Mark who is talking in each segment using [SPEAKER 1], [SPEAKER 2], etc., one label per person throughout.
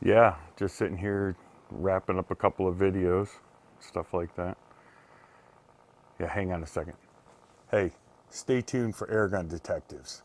[SPEAKER 1] Yeah, just sitting here wrapping up a couple of videos, stuff like that. Yeah, hang on a second. Hey, stay tuned for Airgun Detectives.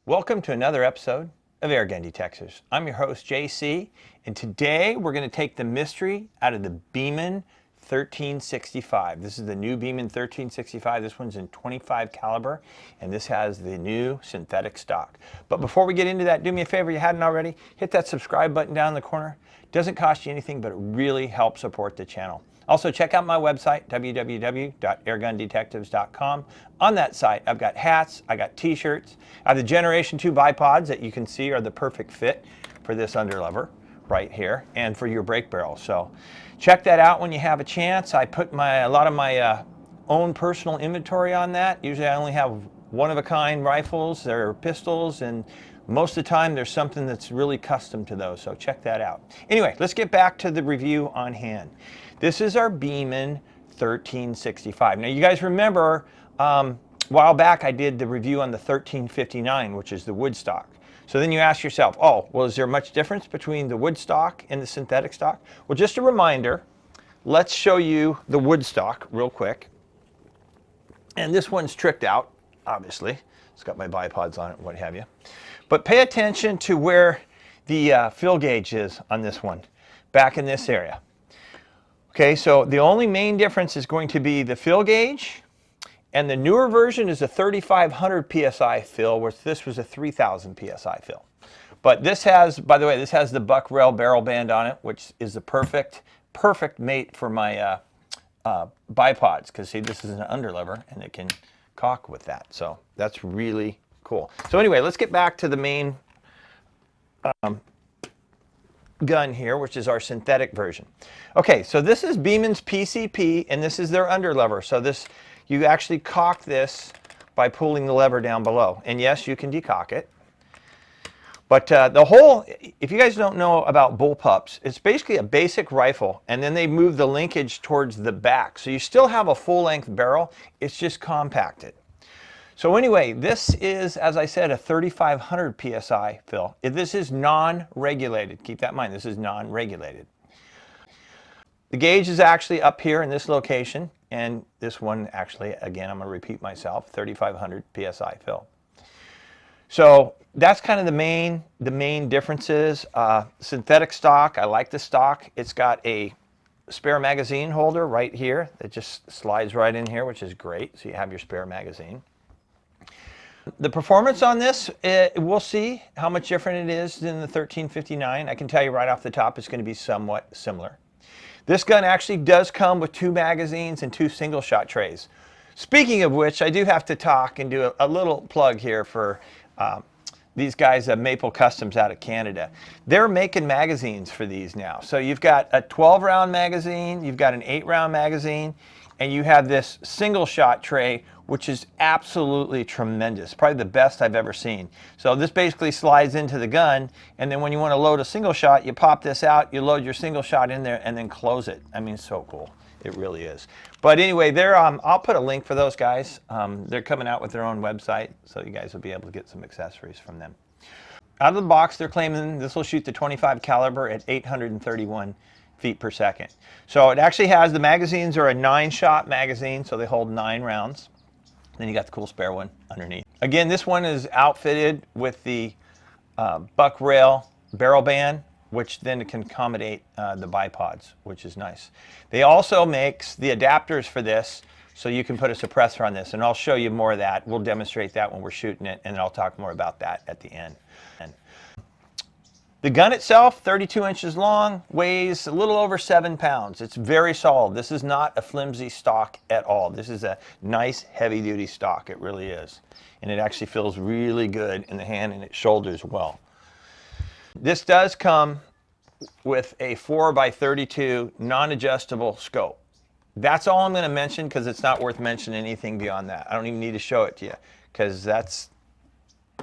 [SPEAKER 2] Welcome to another episode of Airgun Detectives. I'm your host, JC, and today we're going to take the mystery out of the Beeman 1365. This is the new Beeman 1365. This one's in 25 caliber, and this has the new synthetic stock. But before we get into that, do me a favor, you hadn't already, hit that subscribe button down in the corner. It doesn't cost you anything, but it really helps support the channel. Also, check out my website, www.airgundetectives.com. On that site, I've got hats, I got t-shirts, I have the Generation 2 bipods that you can see are the perfect fit for this underlever right here and for your brake barrel. So check that out when you have a chance. I put a lot of my own personal inventory on that. Usually I only have one-of-a-kind rifles, they're pistols, and most of the time there's something that's really custom to those, so check that out. Anyway, let's get back to the review on hand. This is our Beeman 1365. Now you guys remember a while back I did the review on the 1359, which is the wood stock. So then you ask yourself, oh, well, is there much difference between the wood stock and the synthetic stock? Well, just a reminder, let's show you the wood stock real quick. And this one's tricked out, obviously. It's got my bipods on it, what have you. But pay attention to where the fill gauge is on this one, back in this area. Okay, so the only main difference is going to be the fill gauge, and the newer version is a 3,500 PSI fill, whereas this was a 3,000 PSI fill. But this has, by the way, this has the buck rail barrel band on it, which is the perfect mate for my bipods, because see, this is an underlever, and it can cock with that. So that's really cool. So anyway, let's get back to the main gun here, which is our synthetic version. Okay, so this is Beeman's PCP, and this is their underlever. So this, you actually cock this by pulling the lever down below. And yes, you can decock it. But the whole, if you guys don't know about Bullpups, it's basically a basic rifle, and then they move the linkage towards the back. So you still have a full-length barrel, it's just compacted. So anyway, this is, as I said, a 3,500 PSI fill. This is non-regulated. Keep that in mind, this is non-regulated. The gauge is actually up here in this location, and this one actually, again, I'm going to repeat myself, 3,500 PSI fill. So that's kind of the main differences. Synthetic stock, I like the stock. It's got a spare magazine holder right here that just slides right in here, which is great. So you have your spare magazine. The performance on this, we'll see how much different it is than the 1359. I can tell you right off the top it's going to be somewhat similar. This gun actually does come with 2 magazines and 2 single shot trays. Speaking of which, I do have to talk and do a little plug here for these guys at Maple Customs out of Canada. They're making magazines for these now. So you've got a 12-round magazine, you've got an 8-round magazine, and you have this single shot tray, which is absolutely tremendous. Probably the best I've ever seen. So this basically slides into the gun, and then when you want to load a single shot, you pop this out, you load your single shot in there, and then close it. I mean, so cool. It really is. But anyway, I'll put a link for those guys. They're coming out with their own website, so you guys will be able to get some accessories from them. Out of the box, they're claiming this will shoot the 25 caliber at 831 feet per second. So it actually has, the magazines are a 9-shot magazine, so they hold 9 rounds. Then you got the cool spare one underneath. Again, this one is outfitted with the buck rail barrel band, which then can accommodate the bipods, which is nice. They also makes the adapters for this, so you can put a suppressor on this, and I'll show you more of that. We'll demonstrate that when we're shooting it, and then I'll talk more about that at the end. The gun itself, 32 inches long, weighs a little over 7 pounds. It's very solid. This is not a flimsy stock at all. This is a nice heavy-duty stock. It really is. And it actually feels really good in the hand and it shoulders well. This does come with a 4x32 non-adjustable scope. That's all I'm going to mention because it's not worth mentioning anything beyond that. I don't even need to show it to you because that's...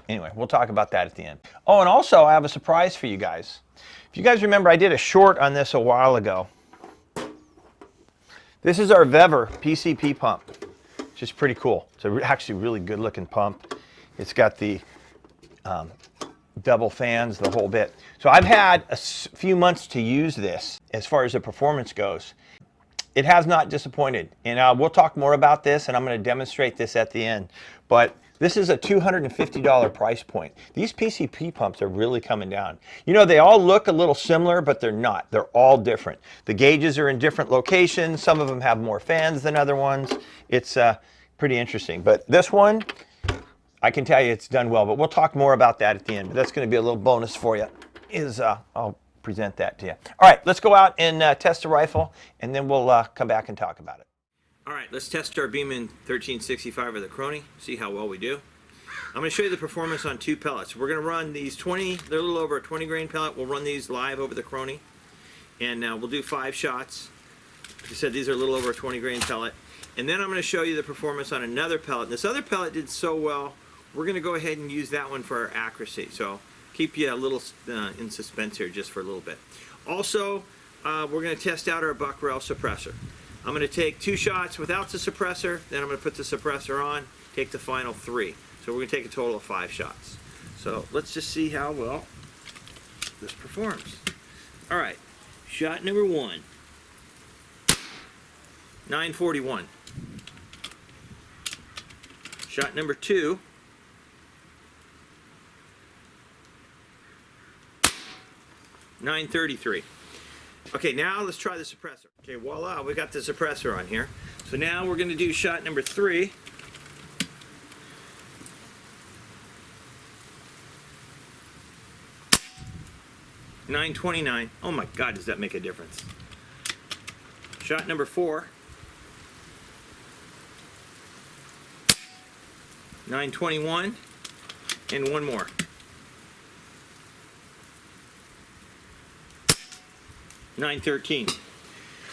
[SPEAKER 2] Anyway, we'll talk about that at the end. Oh, and also I have a surprise for you guys. If you guys remember, I did a short on this a while ago. This is our Vever PCP pump, which is pretty cool. It's actually really good looking pump. It's got the double fans, the whole bit. So I've had a few months to use this as far as the performance goes. It has not disappointed, and we'll talk more about this, and I'm going to demonstrate this at the end. But this is a $250 price point. These PCP pumps are really coming down. You know, they all look a little similar, but they're not. They're all different. The gauges are in different locations. Some of them have more fans than other ones. It's pretty interesting. But this one, I can tell you it's done well, but we'll talk more about that at the end. But that's going to be a little bonus for you, I'll present that to you. All right, let's go out and test the rifle, and then we'll come back and talk about it. All right, let's test our Beeman 1365 or the Chrony, see how well we do. I'm going to show you the performance on 2 pellets. We're going to run these 20, they're a little over a 20 grain pellet. We'll run these live over the Chrony, and we'll do 5 shots. Like I said, these are a little over a 20 grain pellet. And then I'm going to show you the performance on another pellet. This other pellet did so well, we're going to go ahead and use that one for our accuracy. So keep you a little in suspense here just for a little bit. Also, we're going to test out our buck rail suppressor. I'm going to take 2 shots without the suppressor, then I'm going to put the suppressor on, take the final 3. So we're going to take a total of 5 shots. So let's just see how well this performs. All right, shot number 1, 941. Shot number 2, 933. Okay, now let's try the suppressor. Okay, voila, we got the suppressor on here. So now we're going to do shot number 3. $929. Oh my God, does that make a difference? Shot number 4. $921. And one more. $913.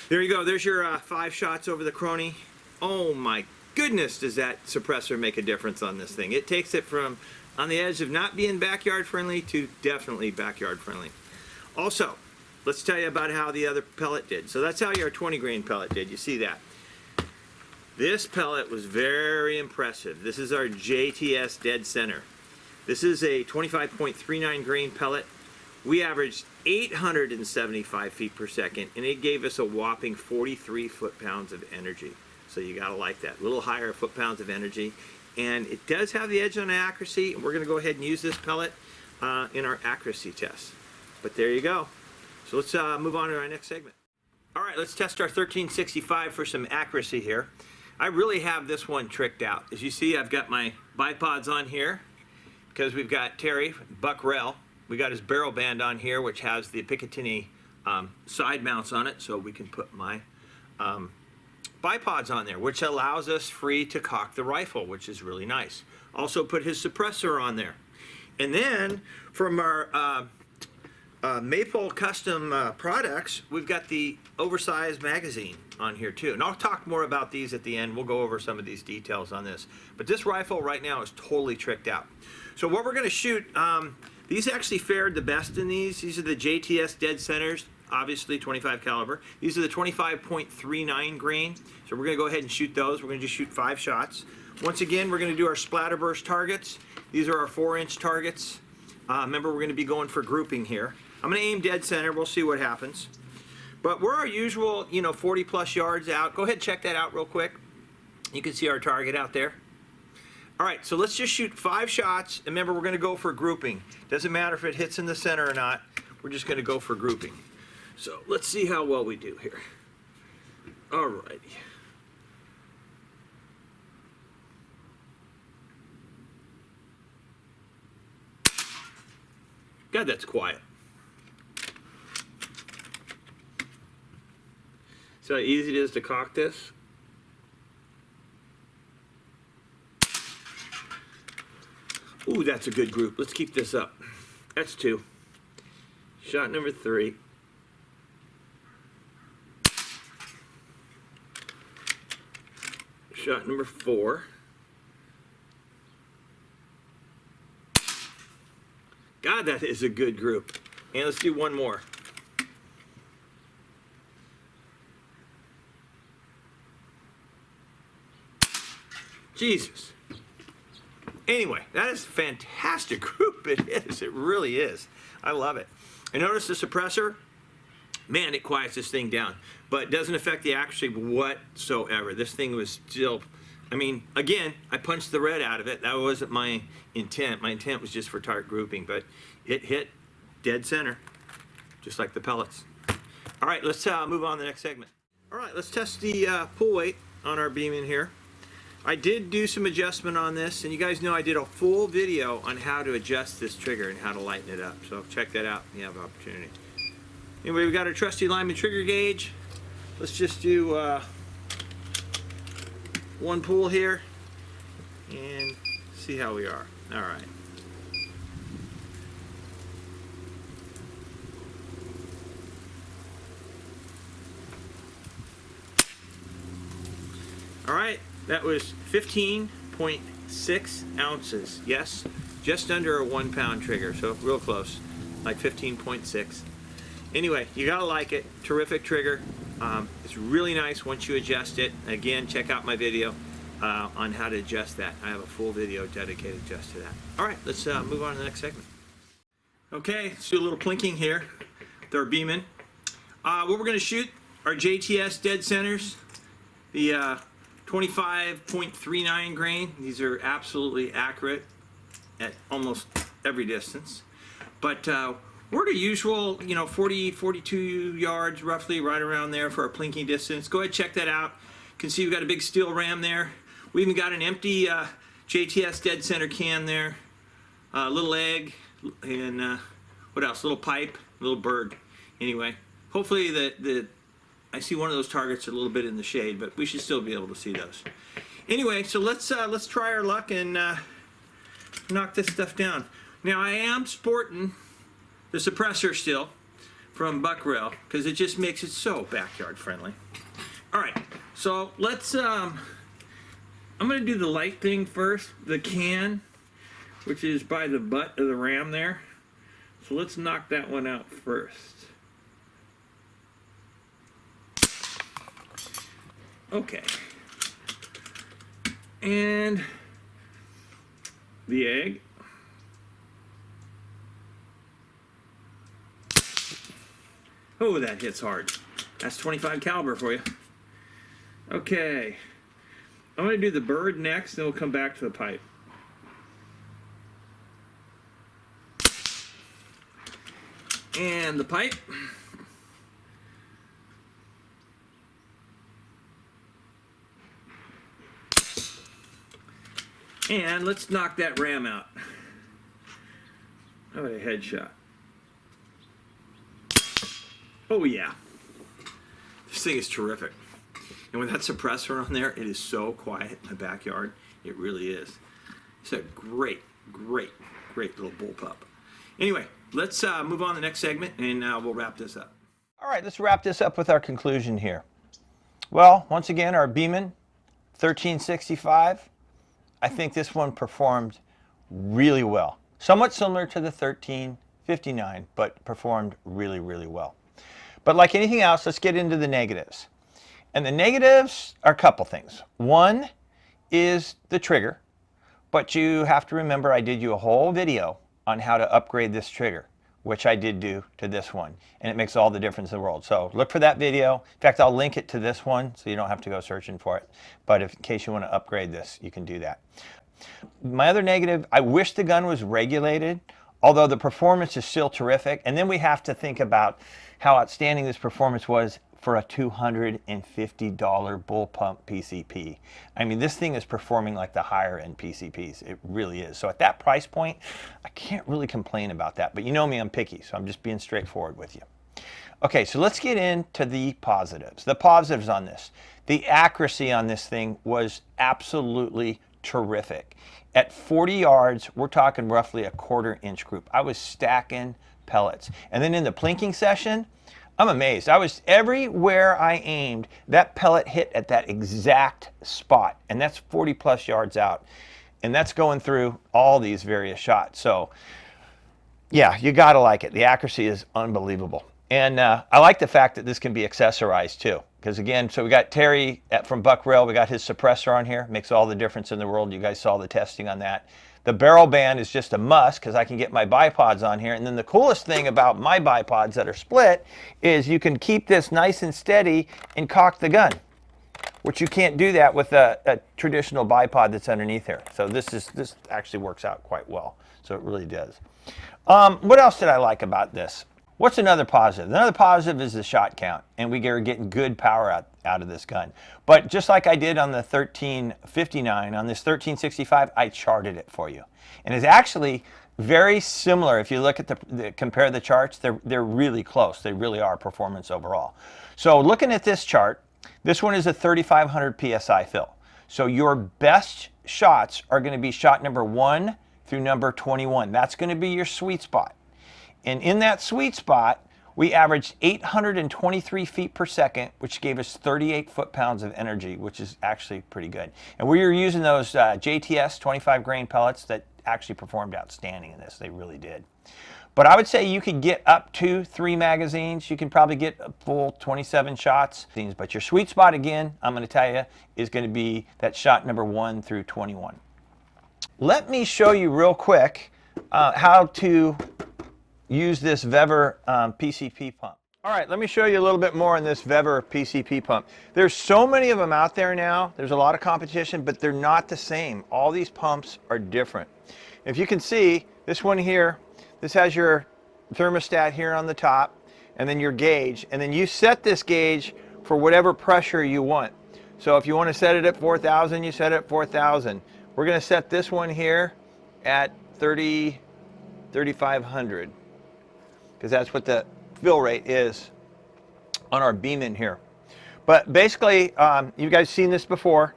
[SPEAKER 2] There you go. There's your 5 shots over the Chrony. Oh my goodness, does that suppressor make a difference on this thing. It takes it from on the edge of not being backyard friendly to definitely backyard friendly. Also, let's tell you about how the other pellet did. So that's how your 20 grain pellet did. You see that. This pellet was very impressive. This is our JTS dead center. This is a 25.39 grain pellet. We averaged 875 feet per second, and it gave us a whopping 43 foot-pounds of energy. So you gotta like that. A little higher foot-pounds of energy. And it does have the edge on accuracy, and we're gonna go ahead and use this pellet in our accuracy test. But there you go. So let's move on to our next segment. All right, let's test our 1365 for some accuracy here. I really have this one tricked out. As you see, I've got my bipods on here because we've got Terry, buck rail. We got his barrel band on here, which has the Picatinny side mounts on it, so we can put my bipods on there, which allows us free to cock the rifle, which is really nice. Also put his suppressor on there. And then from our Maple custom products, we've got the oversized magazine on here too. And I'll talk more about these at the end. We'll go over some of these details on this. But this rifle right now is totally tricked out. So what we're going to shoot, these actually fared the best in these. These are the JTS dead centers, obviously 25 caliber. These are the 25.39 grain. So we're going to go ahead and shoot those. We're going to just shoot 5 shots. Once again, we're going to do our splatterburst targets. These are our 4-inch targets. Remember, we're going to be going for grouping here. I'm going to aim dead center. We'll see what happens. But we're our usual, 40 plus yards out. Go ahead and check that out real quick. You can see our target out there. All right, so let's just shoot 5 shots. And remember, we're going to go for grouping. Doesn't matter if it hits in the center or not. We're just going to go for grouping. So let's see how well we do here. All righty. God, that's quiet. See how easy it is to cock this? Ooh, that's a good group. Let's keep this up. That's 2. Shot number 3. Shot number 4. God, that is a good group. And let's do one more. Jesus. Anyway, that is a fantastic group. It is. It really is. I love it. And notice the suppressor. Man, it quiets this thing down. But it doesn't affect the accuracy whatsoever. This thing was still... I mean, again, I punched the red out of it. That wasn't my intent. My intent was just for target grouping. But it hit dead center, just like the pellets. All right, let's move on to the next segment. All right, let's test the pull weight on our Beeman here. I did do some adjustment on this, and you guys know I did a full video on how to adjust this trigger and how to lighten it up. So check that out if you have an opportunity. Anyway, we got our trusty Lyman trigger gauge. Let's just do one pull here and see how we are. All right. All right, that was 15.6 ounces. Yes, just under a 1 pound trigger, so real close, like 15.6. Anyway, you gotta like it. Terrific trigger. It's really nice once you adjust it. Again, check out my video on how to adjust that. I have a full video dedicated just to that. All right, let's move on to the next segment. Okay, let's do a little plinking here with our Beeman. What we're gonna shoot are JTS dead centers. The 25.39 grain. These are absolutely accurate at almost every distance. But we're the usual, 40, 42 yards roughly, right around there for our plinking distance. Go ahead, check that out. You can see we've got a big steel ram there. We even got an empty JTS dead center can there. A little egg, and what else? Little pipe, little bird. Anyway, hopefully I see one of those targets a little bit in the shade, but we should still be able to see those. Anyway, so let's try our luck and knock this stuff down. Now I am sporting the suppressor still from Buckrail because it just makes it so backyard friendly. All right, so let's. I'm gonna do the light thing first. The can, which is by the butt of the ram there. So let's knock that one out first. Okay, and the egg. Oh, that hits hard. That's 25 caliber for you. Okay, I'm gonna do the bird next, then we'll come back to the pipe. And the pipe. And let's knock that ram out. How about a headshot? Oh yeah. This thing is terrific. And with that suppressor on there, it is so quiet in the backyard. It really is. It's a great, great, great little bullpup. Anyway, let's move on to the next segment and we'll wrap this up. All right, let's wrap this up with our conclusion here. Well, once again, our Beeman 1365. I think this one performed really well. Somewhat similar to the 1359, but performed really, really well. But like anything else, let's get into the negatives. And the negatives are a couple things. One is the trigger, but you have to remember I did you a whole video on how to upgrade this trigger, which I did do to this one, and it makes all the difference in the world. So look for that video. In fact, I'll link it to this one so you don't have to go searching for it. But if, in case you want to upgrade this, you can do that. My other negative, I wish the gun was regulated, although the performance is still terrific. And then we have to think about how outstanding this performance was for a $250 Bullpup PCP. I mean, this thing is performing like the higher end PCPs. It really is. So at that price point, I can't really complain about that. But you know me, I'm picky, so I'm just being straightforward with you. Okay, so let's get into the positives. The positives on this. The accuracy on this thing was absolutely terrific. At 40 yards, we're talking roughly a 1/4 inch group. I was stacking pellets. And then in the plinking session, I'm amazed. I was everywhere I aimed, that pellet hit at that exact spot. And that's 40 plus yards out. And that's going through all these various shots. So yeah, you gotta like it. The accuracy is unbelievable. And I like the fact that this can be accessorized too. Because again, so we got Terry from Buck Rail, we got his suppressor on here, makes all the difference in the world. You guys saw the testing on that. The barrel band is just a must because I can get my bipods on here. And then the coolest thing about my bipods that are split is you can keep this nice and steady and cock the gun, which you can't do that with a traditional bipod that's underneath here. So this actually works out quite well. So it really does. What else did I like about this? What's another positive? Another positive is the shot count, and we are getting good power out of this gun. But just like I did on the 1359, on this 1365, I charted it for you. And it's actually very similar. If you look at compare the charts, they're really close. They really are performance overall. So looking at this chart, this one is a 3,500 PSI fill. So your best shots are going to be shot number 1 through number 21. That's going to be your sweet spot. And in that sweet spot, we averaged 823 feet per second, which gave us 38 foot-pounds of energy, which is actually pretty good. And we were using those JTS 25 grain pellets that actually performed outstanding in this. They really did. But I would say you could get up to 3 magazines. You can probably get a full 27 shots. But your sweet spot, again, I'm going to tell you, is going to be that shot number 1 through 21. Let me show you real quick how to use this Vever PCP pump. All right, let me show you a little bit more on this Vever PCP pump. There's so many of them out there now. There's a lot of competition, but they're not the same. All these pumps are different. If you can see, this one here, this has your thermostat here on the top, and then your gauge, and then you set this gauge for whatever pressure you want. So if you want to set it at 4,000, you set it at 4,000. We're going to set this one here at 3,500. Because that's what the fill rate is on our Beeman here. But basically, you guys seen this before.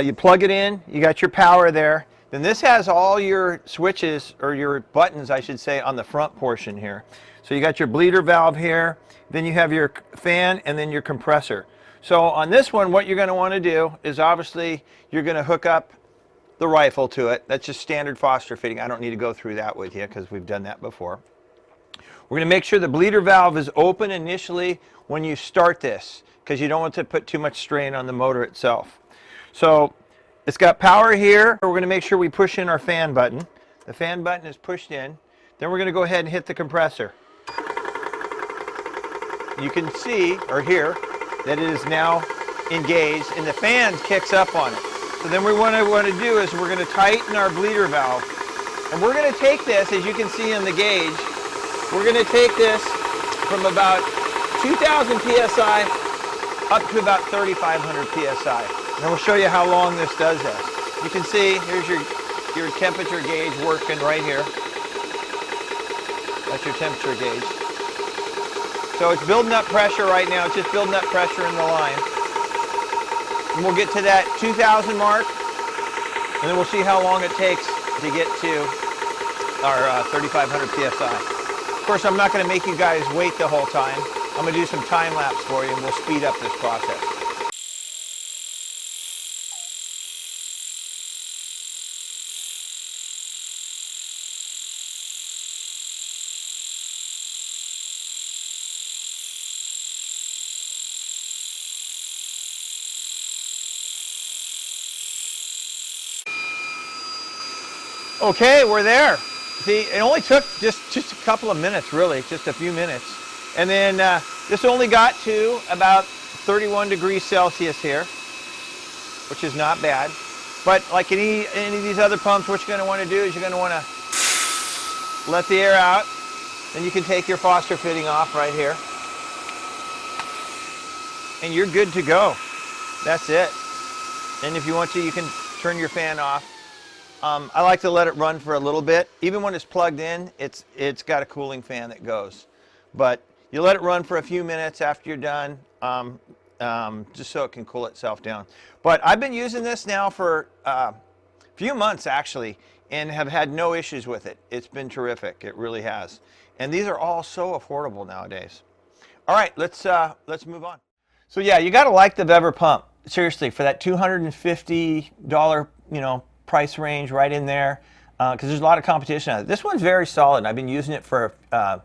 [SPEAKER 2] You plug it in, you got your power there. Then this has all your switches, or your buttons, I should say, on the front portion here. So you got your bleeder valve here, then you have your fan, and then your compressor. So on this one, what you're going to want to do is obviously you're going to hook up the rifle to it. That's just standard Foster fitting. I don't need to go through that with you because we've done that before. We're going to make sure the bleeder valve is open initially when you start this, because you don't want to put too much strain on the motor itself. So it's got power here. We're going to make sure we push in our fan button. The fan button is pushed in. Then we're going to go ahead and hit the compressor. You can see or hear that it is now engaged, and the fan kicks up on it. So then what I want to do is we're going to tighten our bleeder valve. And we're going to take this, as you can see on the gauge, we're going to take this from about 2,000 PSI up to about 3,500 PSI. And then we'll show you how long this does this. You can see, here's your temperature gauge working right here. That's your temperature gauge. So it's building up pressure right now. It's just building up pressure in the line. And we'll get to that 2,000 mark, and then we'll see how long it takes to get to our 3,500 PSI. Of course, I'm not going to make you guys wait the whole time. I'm going to do some time lapse for you, and we'll speed up this process. Okay, we're there. See, it only took just a couple of minutes, really, just a few minutes. And then this only got to about 31 degrees Celsius here, which is not bad. But like any of these other pumps, what you're going to want to do is you're going to want to let the air out. Then you can take your Foster fitting off right here. And you're good to go. That's it. And if you want to, you can turn your fan off. I like to let it run for a little bit. Even when it's plugged in, it's got a cooling fan that goes. But you let it run for a few minutes after you're done, just so it can cool itself down. But I've been using this now for a few months, actually, and have had no issues with it. It's been terrific. It really has. And these are all so affordable nowadays. All right, let's move on. So yeah, you got to like the Vever pump. Seriously, for that $250, price range right in there, because there's a lot of competition on it. This one's very solid. I've been using it for a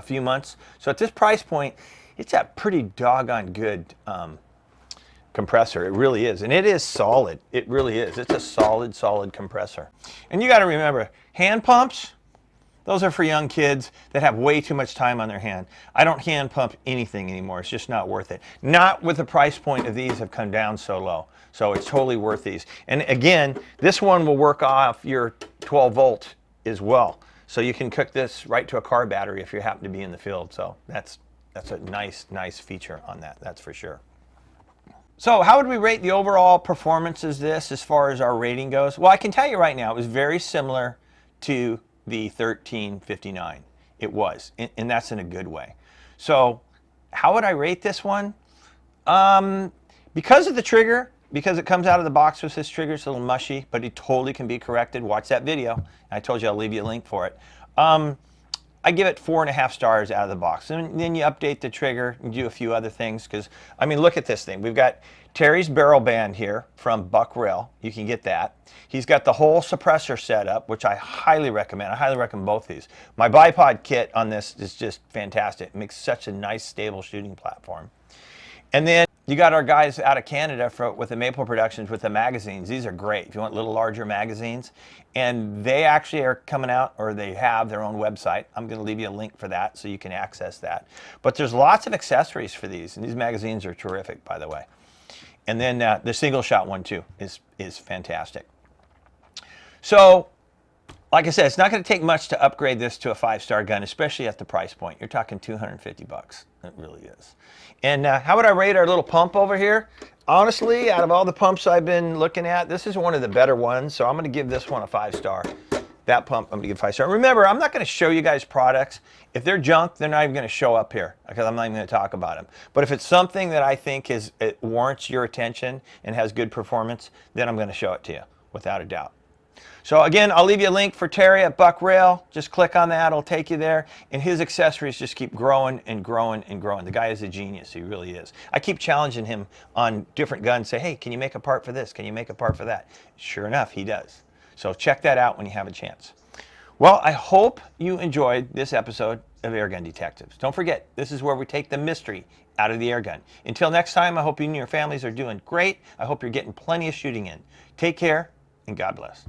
[SPEAKER 2] few months. So at this price point, it's a pretty doggone good compressor. It really is. And it is solid. It really is. It's a solid compressor. And you got to remember, hand pumps, those are for young kids that have way too much time on their hand. I don't hand pump anything anymore. It's just not worth it. Not with the price point of these have come down so low. So it's totally worth these. And again, this one will work off your 12 volt as well. So you can cook this right to a car battery if you happen to be in the field. So that's a nice feature on that, that's for sure. So how would we rate the overall performance of this as far as our rating goes? Well, I can tell you right now, it was very similar to the 1359. It was, and that's in a good way. So how would I rate this one? Because of the trigger, because it comes out of the box with this trigger, it's a little mushy, but it totally can be corrected. Watch that video. I told you I'll leave you a link for it. I give it 4.5 stars out of the box. And then you update the trigger and do a few other things because, I mean, look at this thing. We've got Terry's barrel band here from Buck Rail. You can get that. He's got the whole suppressor set up, which I highly recommend. I highly recommend both these. My bipod kit on this is just fantastic. It makes such a nice, stable shooting platform. And then you got our guys out of Canada with the Maple Productions with the magazines. These are great if you want little larger magazines. And they actually are coming out, or they have their own website. I'm going to leave you a link for that so you can access that. But there's lots of accessories for these, and these magazines are terrific, by the way. And then the single shot one too is fantastic. So, like I said, it's not going to take much to upgrade this to a 5-star gun, especially at the price point. You're talking 250 bucks. It really is. And how would I rate our little pump over here? Honestly, out of all the pumps I've been looking at, this is one of the better ones. So I'm going to give this one a 5-star. That pump, I'm going to give 5-star. Remember, I'm not going to show you guys products. If they're junk, they're not even going to show up here because I'm not even going to talk about them. But if it's something that I think it warrants your attention and has good performance, then I'm going to show it to you without a doubt. So again, I'll leave you a link for Terry at Buck Rail. Just click on that, it'll take you there. And his accessories just keep growing and growing and growing. The guy is a genius, he really is. I keep challenging him on different guns, say, hey, can you make a part for this? Can you make a part for that? Sure enough, he does. So check that out when you have a chance. Well, I hope you enjoyed this episode of Airgun Detectives. Don't forget, this is where we take the mystery out of the airgun. Until next time, I hope you and your families are doing great. I hope you're getting plenty of shooting in. Take care, and God bless.